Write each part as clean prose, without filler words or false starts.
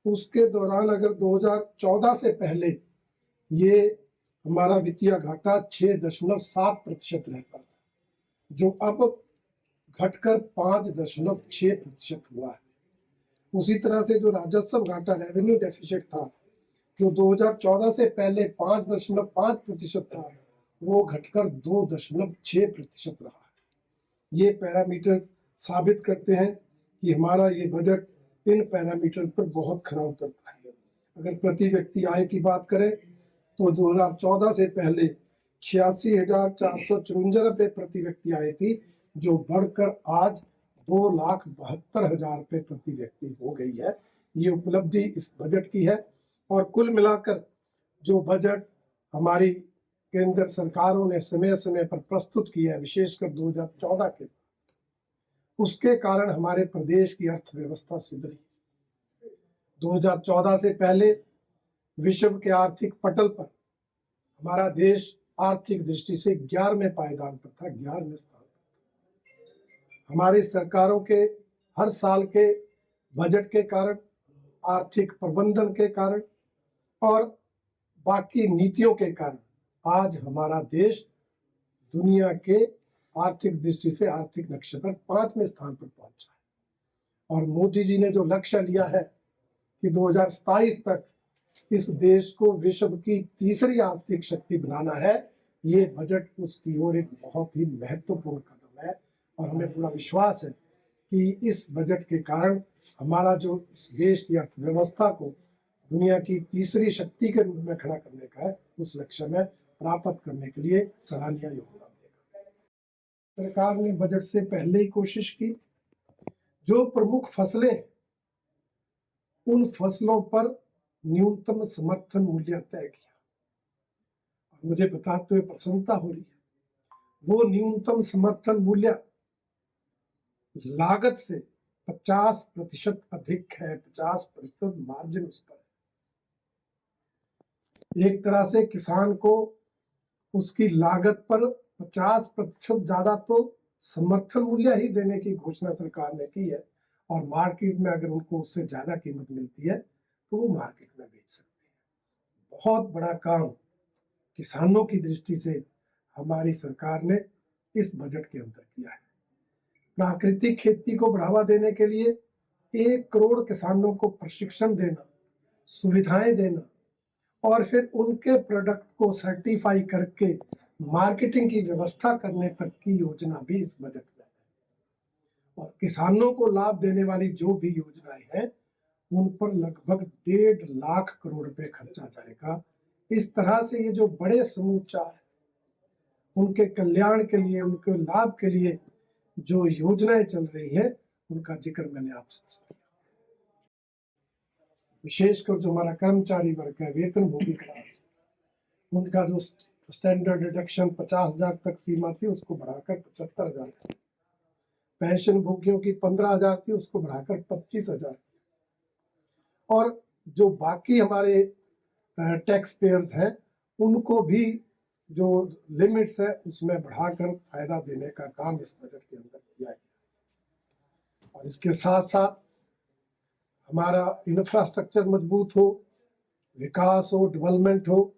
उसके दौरान अगर 2014 से पहले ये हमारा वित्तीय घाटा 6.7% रहता था, जो अब घटकर 5.6% हुआ है। उसी तरह से जो राजस्व घाटा रेवेन्यू डेफिसिट था, जो 2014 से पहले 5.5% था, वो घटकर 2.6% रहा है। ये पैरामीटर्स साबित करते हैं कि हमारा ये बजट इन पैरामीटर पर बहुत खरा उतरता है। अगर प्रति व्यक्ति आय की बात करें तो 2014 से पहले 86,454 रुपये प्रति व्यक्ति आय थी, जो बढ़कर आज 2,72,000 रुपये प्रति व्यक्ति हो गई है। ये उपलब्धि इस बजट की है। और कुल मिलाकर जो बजट हमारी केंद्र सरकारों ने समय समय पर प्रस्तुत किया है, विशेषकर 2014 के, उसके कारण हमारे प्रदेश की अर्थव्यवस्था सुधरी। 2014 से पहले विश्व के आर्थिक पटल पर हमारा देश आर्थिक दृष्टि से 11वें पायदान पर था, 11वें स्थान पर। हमारी सरकारों के हर साल के बजट के कारण, आर्थिक प्रबंधन के कारण और बाकी नीतियों के कारण आज हमारा देश दुनिया के आर्थिक दृष्टि से आर्थिक नक्शे पर 5वें स्थान पर पहुंचा है। और मोदी जी ने जो लक्ष्य लिया है कि 2027 तक इस देश को विश्व की तीसरी आर्थिक शक्ति बनाना है, ये बजट उसकी ओर एक बहुत ही महत्वपूर्ण कदम है। और हमें पूरा विश्वास है कि इस बजट के कारण हमारा जो इस देश की अर्थव्यवस्था को दुनिया की तीसरी शक्ति के रूप में खड़ा करने का है, उस लक्ष्य में प्राप्त करने के लिए सराहनीय योगदान देगा। सरकार ने बजट से पहले ही कोशिश की, जो प्रमुख फसलें, उन फसलों पर न्यूनतम समर्थन मूल्य तय किया। और मुझे बताते हुए प्रसन्नता हो रही है, वो न्यूनतम समर्थन मूल्य लागत से 50% अधिक है, 50% मार्जिन उस पर है। एक तरह से किसान को उसकी लागत पर 50% ज्यादा तो समर्थन मूल्य ही देने की घोषणा सरकार ने की है। और मार्केट में अगर उनको उससे ज्यादा कीमत मिलती है तो वो मार्केट में बेच सकते हैं। बहुत बड़ा काम किसानों की दृष्टि से हमारी सरकार ने इस बजट के अंदर किया है। प्राकृतिक खेती को बढ़ावा देने के लिए 1 करोड़ किसानों को प्रशिक्षण देना, सुविधाएं देना और फिर उनके प्रोडक्ट को सर्टिफाई करके मार्केटिंग की व्यवस्था करने तक की योजना भी इस बजट में है। और किसानों को लाभ देने वाली जो भी योजनाएं हैं, उन पर लगभग 1.5 लाख करोड़ रुपए खर्चा जाएगा। इस तरह से ये जो बड़े समूचा है, उनके कल्याण के लिए, उनके लाभ के लिए जो योजनाएं चल रही हैं, उनका जिक्र मैंने आपसे किया। विशेषकर जो हमारा कर्मचारी वर्ग है, वेतनभोगी क्लास, उनका जो स्टैंडर्ड डिडक्शन 50,000 तक सीमा थी, उसको बढ़ाकर 75,000, पेंशन भोगियों की 15,000 थी, उसको बढ़ाकर 25,000, और जो बाकी हमारे टैक्स पेयर्स हैं, उनको भी जो लिमिट्स है उसमें बढ़ाकर फायदा देने का काम इस बजट के अंदर किया गया। और इसके साथ साथ हमारा इंफ्रास्ट्रक्चर मजबूत हो, विकास हो, डेवलपमेंट हो,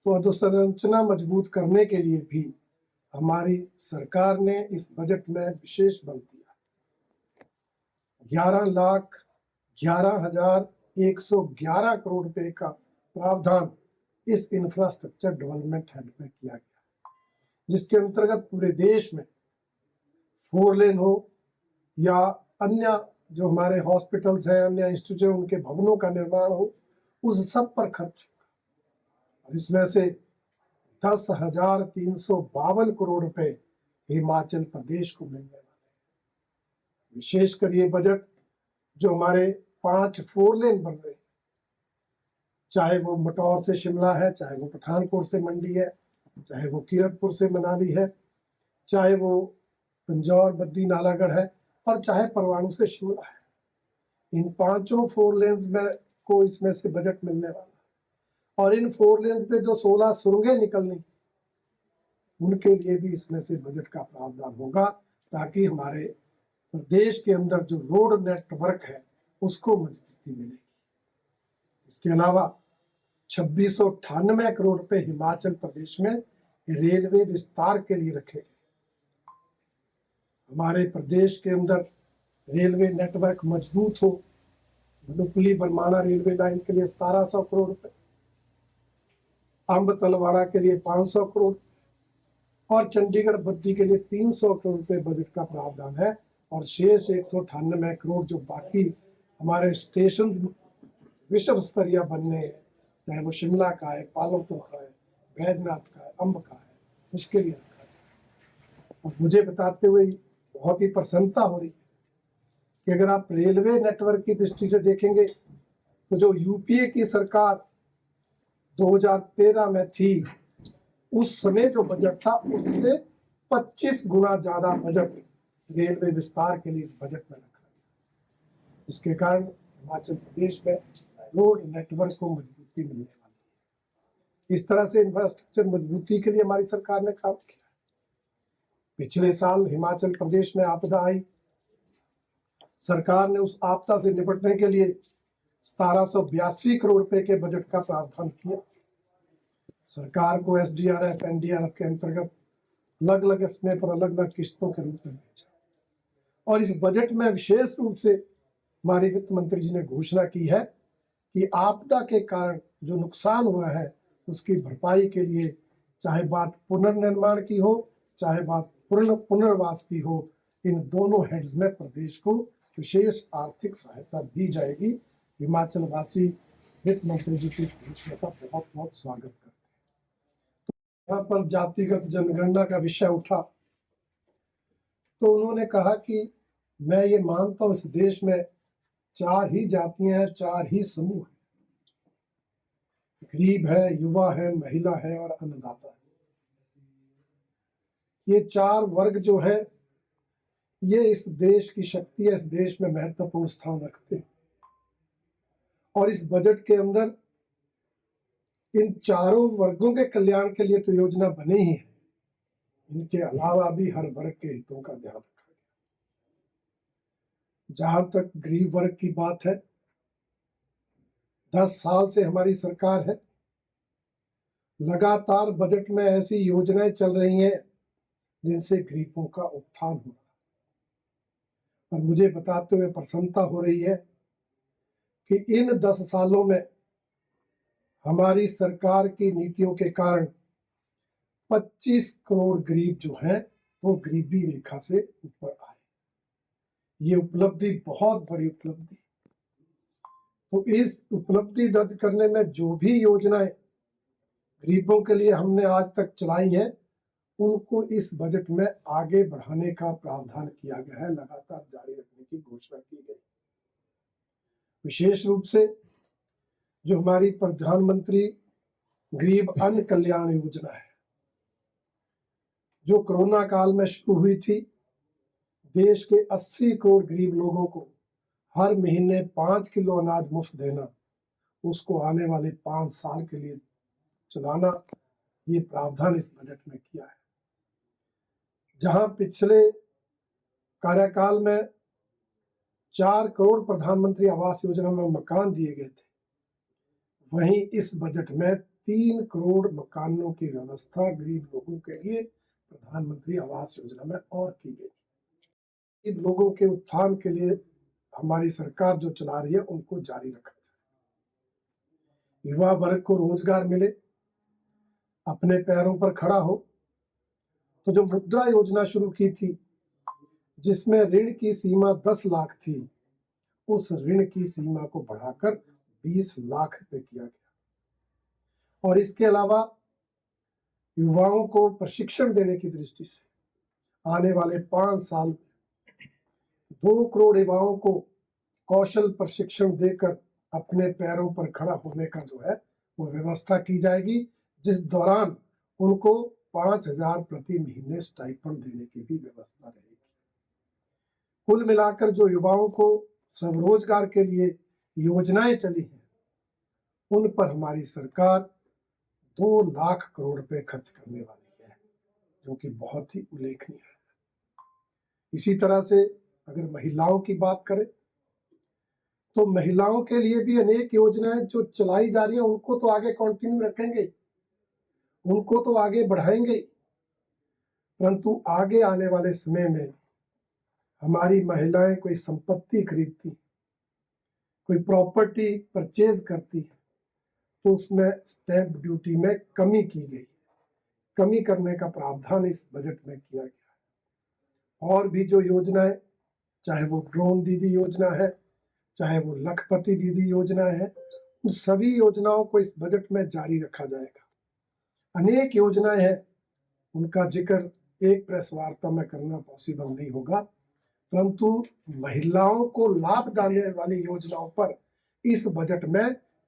तो अधोसंरचना मजबूत करने के लिए भी हमारी सरकार ने इस बजट में विशेष बल दिया। 11,11,111 करोड़ रुपए का प्रावधान इस इंफ्रास्ट्रक्चर डेवलपमेंट हेड में किया गया, जिसके अंतर्गत पूरे देश में 4 लेन हो या अन्य जो हमारे हॉस्पिटल्स हैं, अन्य इंस्टीट्यूट, उनके भवनों का निर्माण हो, उस सब पर खर्च होगा। और इसमें से 10,352 करोड़ रुपए हिमाचल प्रदेश को मिलने वाले हैं। विशेषकर ये बजट जो हमारे 5 4 लेन बन रहे हैं, चाहे वो मटौर से शिमला है, चाहे वो पठानकोट से मंडी है, चाहे वो कीरतपुर से मनाली है, चाहे वो पिंजौर बद्दी नालागढ़ है, और चाहे परवाणु से शिमला है, इन 5 4 लेन्स में को इसमें से बजट मिलने वाला है। और इन 4 लेन्स पे जो 16 सुरंगें निकलनी, उनके लिए भी इसमें से बजट का प्रावधान होगा, ताकि हमारे प्रदेश के अंदर जो रोड नेटवर्क है उसको मजबूती मिलेगी। इसके अलावा 2698 करोड़ रुपए हिमाचल प्रदेश में रेलवे विस्तार के लिए रखे। हमारे प्रदेश के अंदर रेलवे नेटवर्क मजबूत हो, मनुपली बरमाणा रेलवे लाइन के लिए 1700 करोड़ रुपए, अंब तलवाड़ा के लिए 500 करोड़ और चंडीगढ़ बद्दी के लिए 300 करोड़ रुपए बजट का प्रावधान है। और शेष 198 करोड़ जो बाकी हमारे स्टेशन विश्व स्तरीय बनने हैं, चाहे वो शिमला का है, पालमपुर का है, बैजनाथ का है, अंब का है, उसके लिए रखा है। और मुझे बताते हुए बहुत ही प्रसन्नता हो रही है कि अगर आप रेलवे नेटवर्क की दृष्टि से देखेंगे तो जो यूपीए की सरकार 2013 में थी, उस समय जो बजट था उससे 25 गुना ज्यादा बजट रेलवे विस्तार के लिए इस बजट में रखा गया। इसके कारण हिमाचल प्रदेश में रोड नेटवर्क को मजबूती मिलने वाली है। इस तरह से इंफ्रास्ट्रक्चर मजबूती के लिए हमारी सरकार ने काम किया। पिछले साल हिमाचल प्रदेश में आपदा आई, सरकार ने उस आपदा से निपटने के लिए 1782 करोड़ रुपए के बजट का प्रावधान किया। सरकार को एसडीआरएफ एनडीआरएफ के अंतर्गत अलग अलग समय पर अलग अलग किस्तों के रूप में भेजा। और इस बजट में विशेष रूप से हमारे वित्त मंत्री जी ने घोषणा की है कि आपदा के कारण जो नुकसान हुआ है उसकी भरपाई के लिए, चाहे बात पुनर्निर्माण की हो, चाहे बात पुनर्वास की हो, इन दोनों हेड्स में प्रदेश को विशेष आर्थिक सहायता दी जाएगी। हिमाचल वासी वित्त मंत्री जी की घोषणा का बहुत बहुत स्वागत करते हैं। तो यहाँ पर जातिगत जनगणना का विषय उठा तो उन्होंने कहा कि मैं ये मानता हूं इस देश में 4 ही जातियां हैं, 4 ही समूह हैं, गरीब है, युवा है, महिला है और अन्नदाता है। ये 4 वर्ग जो है ये इस देश की शक्ति है, इस देश में महत्वपूर्ण स्थान रखते हैं। और इस बजट के अंदर इन चारों वर्गों के कल्याण के लिए तो योजना बनी ही है, इनके अलावा भी हर वर्ग के हितों का ध्यान रखा गया। जहां तक गरीब वर्ग की बात है, 10 साल से हमारी सरकार है, लगातार बजट में ऐसी योजनाएं चल रही हैं जिनसे गरीबों का उत्थान हो रहा है। और मुझे बताते हुए प्रसन्नता हो रही है कि इन 10 सालों में हमारी सरकार की नीतियों के कारण 25 करोड़ गरीब जो हैं वो गरीबी रेखा से ऊपर आए। ये उपलब्धि बहुत बड़ी उपलब्धि। तो इस उपलब्धि दर्ज करने में जो भी योजनाएं गरीबों के लिए हमने आज तक चलाई हैं, उनको इस बजट में आगे बढ़ाने का प्रावधान किया गया है, लगातार जारी रखने की घोषणा की गई। विशेष रूप से जो हमारी प्रधानमंत्री गरीब अन्न कल्याण योजना है, जो कोरोना काल में शुरू हुई थी, देश के 80 करोड़ गरीब लोगों को हर महीने 5 किलो अनाज मुफ्त देना, उसको आने वाले 5 साल के लिए चलाना, ये प्रावधान इस बजट में किया है। जहां पिछले कार्यकाल में 4 करोड़ प्रधानमंत्री आवास योजना में मकान दिए गए थे, वहीं इस बजट में 3 करोड़ मकानों की व्यवस्था गरीब लोगों के लिए प्रधानमंत्री आवास योजना में और की गई। इन लोगों के उत्थान के लिए हमारी सरकार जो चला रही है उनको जारी रखा जाए। युवा वर्ग को रोजगार मिले, अपने पैरों पर खड़ा हो। तो जो मुद्रा योजना शुरू की थी, जिसमें ऋण की सीमा 10 लाख थी, उस ऋण की सीमा को बढ़ाकर 20 लाख रुपए किया गया। और इसके अलावा युवाओं को प्रशिक्षण देने की दृष्टि से आने वाले 5 साल में 2 करोड़ युवाओं को कौशल प्रशिक्षण देकर अपने पैरों पर खड़ा होने का जो है वो व्यवस्था की जाएगी, जिस दौरान उनको 5,000 प्रति महीने स्टाइपेंड देने की भी व्यवस्था रहेगी। कुल मिलाकर जो युवाओं को स्वरोजगार के लिए योजनाएं चली हैं, उन पर हमारी सरकार 2 लाख करोड़ रुपए खर्च करने वाली है, जो कि बहुत ही उल्लेखनीय है। इसी तरह से अगर महिलाओं की बात करें तो महिलाओं के लिए भी अनेक योजनाएं जो चलाई जा रही हैं उनको तो आगे कंटिन्यू रखेंगे, उनको तो आगे बढ़ाएंगे, परंतु आगे आने वाले समय में हमारी महिलाएं कोई संपत्ति खरीदती, कोई प्रॉपर्टी परचेज करती तो उसमें स्टैंप ड्यूटी में कमी की गई। कमी करने का प्रावधान इस बजट में किया गया है। और भी जो योजनाएं, चाहे वो ड्रोन दीदी योजना है, चाहे वो लखपति दीदी योजना है, उन सभी योजनाओं को इस बजट में जारी रखा जाएगा। अनेक योजनाएं हैं, उनका जिक्र एक प्रेस वार्ता में करना पॉसिबल नहीं होगा, परंतु महिलाओं को लाभ देने वाली योजनाओं पर इस बजट में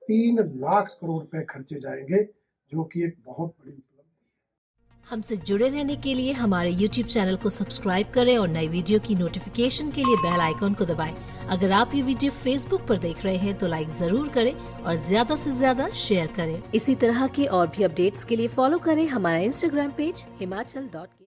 3 लाख करोड़ रुपए खर्चे जाएंगे, जो कि एक बहुत बड़ी उपलब्धि है। हमसे जुड़े रहने के लिए हमारे YouTube चैनल को सब्सक्राइब करें और नई वीडियो की नोटिफिकेशन के लिए बेल आइकॉन को दबाएं। अगर आप ये वीडियो Facebook पर देख रहे हैं तो लाइक जरूर करें और ज्यादा से ज्यादा शेयर करें। इसी तरह के और भी अपडेट्स के लिए फॉलो करें हमारा Instagram पेज himachal.ke।